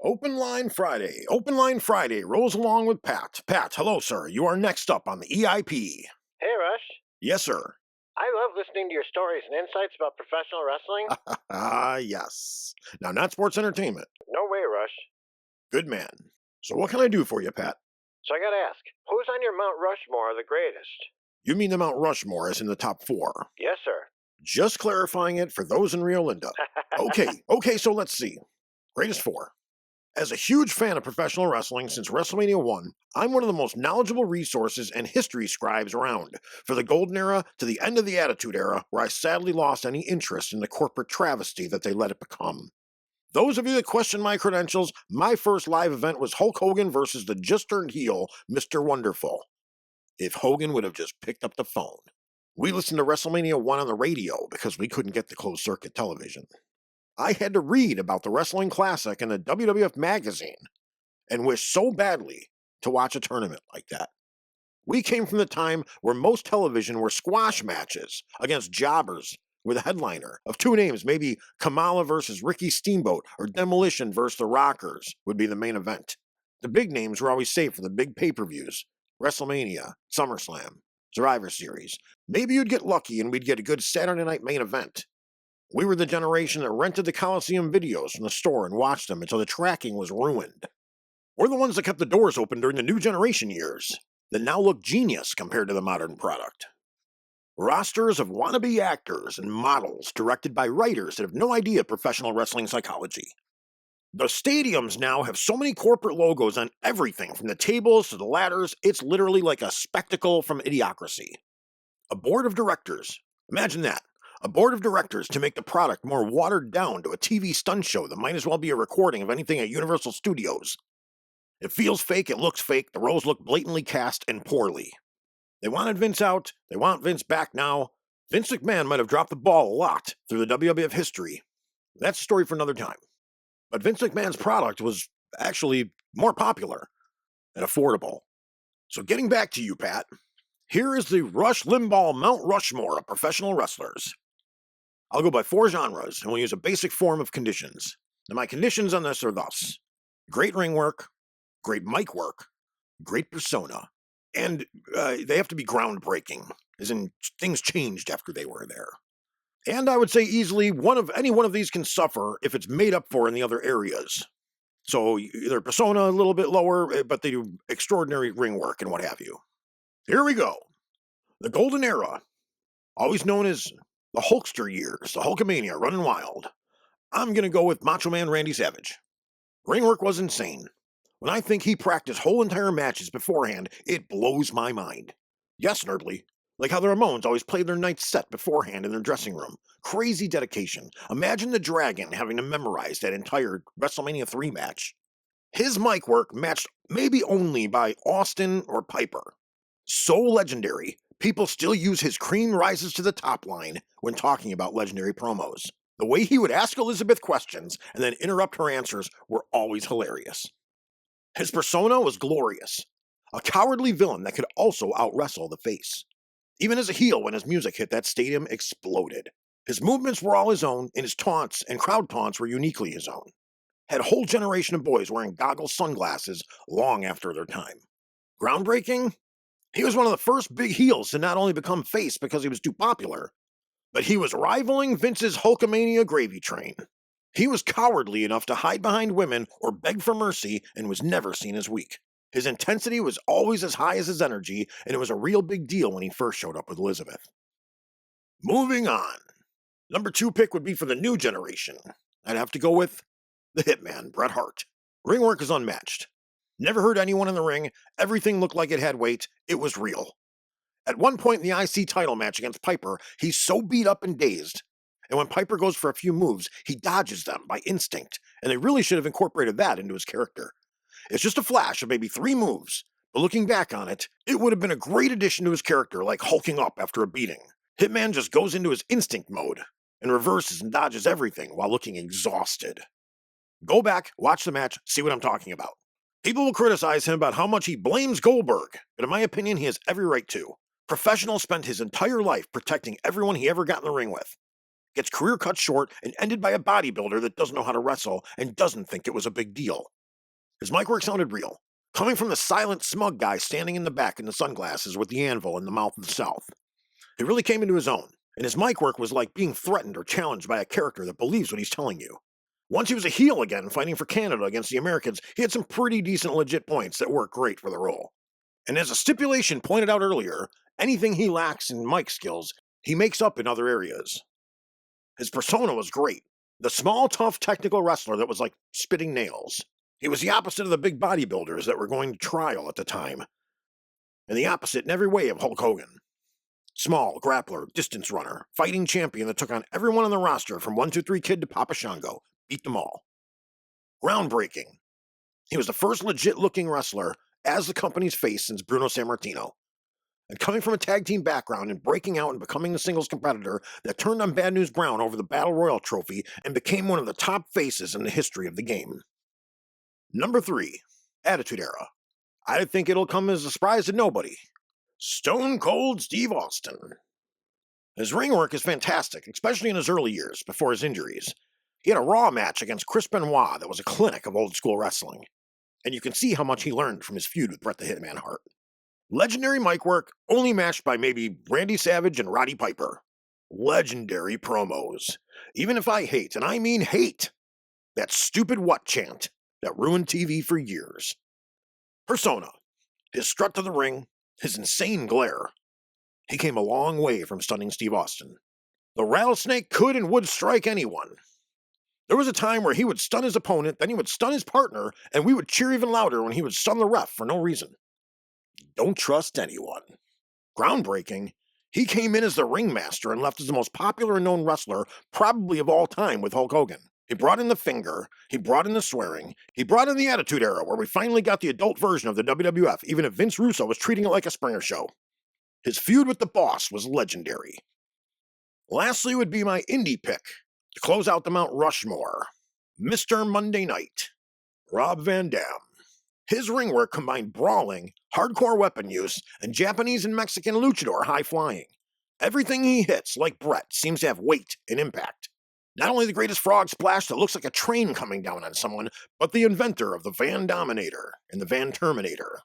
Open Line Friday. Open Line Friday rolls along with Pat. Pat, hello, sir. You are next up on the EIP. Hey, Rush. Yes, sir. I love listening to your stories and insights about professional wrestling. Yes. Now, not sports entertainment. No way, Rush. Good man. So, what can I do for you, Pat? So I gotta ask, who's on your Mount Rushmore the greatest? You mean the Mount Rushmore is in the top 4? Yes, sir. Just clarifying it for those in Rio Linda. Okay, so let's see. Greatest 4. As a huge fan of professional wrestling since WrestleMania 1, I'm one of the most knowledgeable resources and history scribes around, for the golden era to the end of the Attitude Era, where I sadly lost any interest in the corporate travesty that they let it become. Those of you that question my credentials, my first live event was Hulk Hogan versus the just-turned heel, Mr. Wonderful. If Hogan would have just picked up the phone. We listened to WrestleMania 1 on the radio because we couldn't get the closed-circuit television. I had to read about the Wrestling Classic in the WWF magazine and wished so badly to watch a tournament like that. We came from the time where most television were squash matches against jobbers with a headliner of 2 names, maybe Kamala versus Ricky Steamboat or Demolition versus the Rockers would be the main event. The big names were always saved for the big pay-per-views, WrestleMania, SummerSlam, Survivor Series. Maybe you'd get lucky and we'd get a good Saturday night main event. We were the generation that rented the Coliseum videos from the store and watched them until the tracking was ruined. We're the ones that kept the doors open during the new generation years, that now look genius compared to the modern product. Rosters of wannabe actors and models directed by writers that have no idea professional wrestling psychology. The stadiums now have so many corporate logos on everything from the tables to the ladders, it's literally like a spectacle from Idiocracy. A board of directors, imagine that. A board of directors to make the product more watered down to a TV stunt show that might as well be a recording of anything at Universal Studios. It feels fake, it looks fake, the roles look blatantly cast and poorly. They wanted Vince out, they want Vince back now. Vince McMahon might have dropped the ball a lot through the WWF history. That's a story for another time. But Vince McMahon's product was actually more popular and affordable. So getting back to you, Pat, here is the Rush Limball Mt Rushmore of professional wrestlers. I'll go by 4 genres, and we'll use a basic form of conditions. Now, my conditions on this are thus: great ring work, great mic work, great persona, and they have to be groundbreaking, as in things changed after they were there. And I would say easily any one of these can suffer if it's made up for in the other areas. So their persona a little bit lower, but they do extraordinary ring work and what have you. Here we go. The Golden Era, always known as the Hulkster years, the Hulkamania, running wild. I'm going to go with Macho Man Randy Savage. Ring work was insane. When I think he practiced whole entire matches beforehand, it blows my mind. Yes, Snerbley. Like how the Ramones always played their night set beforehand in their dressing room. Crazy dedication. Imagine the Dragon having to memorize that entire WrestleMania 3 match. His mic work matched maybe only by Austin or Piper. So legendary, people still use his cream rises to the top line when talking about legendary promos. The way he would ask Elizabeth questions and then interrupt her answers were always hilarious. His persona was glorious. A cowardly villain that could also out-wrestle the face. Even as a heel, when his music hit, that stadium exploded. His movements were all his own, and his taunts and crowd taunts were uniquely his own. Had a whole generation of boys wearing goggle sunglasses long after their time. Groundbreaking? He was one of the first big heels to not only become face because he was too popular, but he was rivaling Vince's Hulkamania gravy train. He was cowardly enough to hide behind women or beg for mercy and was never seen as weak. His intensity was always as high as his energy, and it was a real big deal when he first showed up with Elizabeth. Moving on. Number 2 pick would be for the new generation. I'd have to go with the Hitman, Bret Hart. Ring work is unmatched. Never hurt anyone in the ring, everything looked like it had weight, it was real. At one point in the IC title match against Piper, he's so beat up and dazed, and when Piper goes for a few moves, he dodges them by instinct, and they really should have incorporated that into his character. It's just a flash of maybe 3 moves, but looking back on it, it would have been a great addition to his character, like hulking up after a beating. Hitman just goes into his instinct mode, and reverses and dodges everything while looking exhausted. Go back, watch the match, see what I'm talking about. People will criticize him about how much he blames Goldberg, but in my opinion, he has every right to. Professional spent his entire life protecting everyone he ever got in the ring with. Gets career cut short and ended by a bodybuilder that doesn't know how to wrestle and doesn't think it was a big deal. His mic work sounded real, coming from the silent, smug guy standing in the back in the sunglasses with the anvil in the mouth of the South. He really came into his own, and his mic work was like being threatened or challenged by a character that believes what he's telling you. Once he was a heel again, fighting for Canada against the Americans, he had some pretty decent legit points that worked great for the role. And as a stipulation pointed out earlier, anything he lacks in mic skills, he makes up in other areas. His persona was great. The small, tough, technical wrestler that was like spitting nails. He was the opposite of the big bodybuilders that were going to trial at the time. And the opposite in every way of Hulk Hogan. Small, grappler, distance runner, fighting champion that took on everyone on the roster from 1-2-3 Kid to Papa Shango. Beat them all. Groundbreaking. He was the first legit-looking wrestler as the company's face since Bruno Sammartino. And coming from a tag team background and breaking out and becoming the singles competitor that turned on Bad News Brown over the Battle Royal trophy and became one of the top faces in the history of the game. Number 3. Attitude Era. I think it'll come as a surprise to nobody. Stone Cold Steve Austin. His ring work is fantastic, especially in his early years, before his injuries. He had a Raw match against Chris Benoit that was a clinic of old school wrestling. And you can see how much he learned from his feud with Bret the Hitman Hart. Legendary mic work, only matched by maybe Randy Savage and Roddy Piper. Legendary promos. Even if I hate, and I mean hate, that stupid what chant that ruined TV for years. Persona. His strut to the ring, his insane glare. He came a long way from stunning Steve Austin. The rattlesnake could and would strike anyone. There was a time where he would stun his opponent, then he would stun his partner, and we would cheer even louder when he would stun the ref for no reason. Don't trust anyone. Groundbreaking. He came in as the ringmaster and left as the most popular and known wrestler probably of all time with Hulk Hogan. He brought in the finger, he brought in the swearing, he brought in the Attitude Era where we finally got the adult version of the WWF even if Vince Russo was treating it like a Springer show. His feud with the Boss was legendary. Lastly would be my indie pick to close out the Mount Rushmore. Mr. Monday Night. Rob Van Dam. His ring work combined brawling, hardcore weapon use, and Japanese and Mexican luchador high flying. Everything he hits, like Bret, seems to have weight and impact. Not only the greatest frog splash that looks like a train coming down on someone, but the inventor of the Van Dominator and the Van Terminator.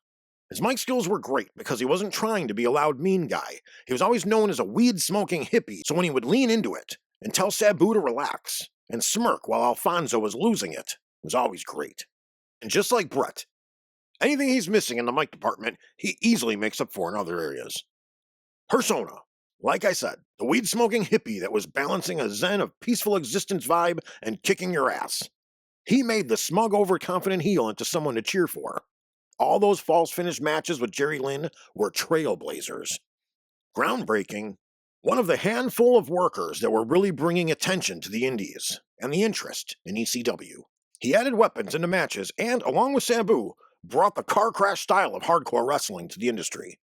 His mic skills were great because he wasn't trying to be a loud mean guy. He was always known as a weed-smoking hippie, so when he would lean into it and tell Sabu to relax and smirk while Alfonso was losing it was always great. And just like Bret, anything he's missing in the mic department, he easily makes up for in other areas. Persona. Like I said, the weed-smoking hippie that was balancing a zen of peaceful existence vibe and kicking your ass. He made the smug, overconfident heel into someone to cheer for. All those false finish matches with Jerry Lynn were trailblazers. Groundbreaking. One of the handful of workers that were really bringing attention to the indies and the interest in ECW. He added weapons into matches and, along with Sabu, brought the car crash style of hardcore wrestling to the industry.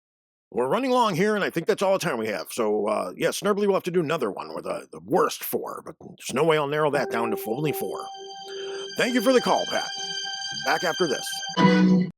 We're running long here, and I think that's all the time we have. So, Snerbley will have to do another one with the worst 4, but there's no way I'll narrow that down to only 4. Thank you for the call, Pat. Back after this.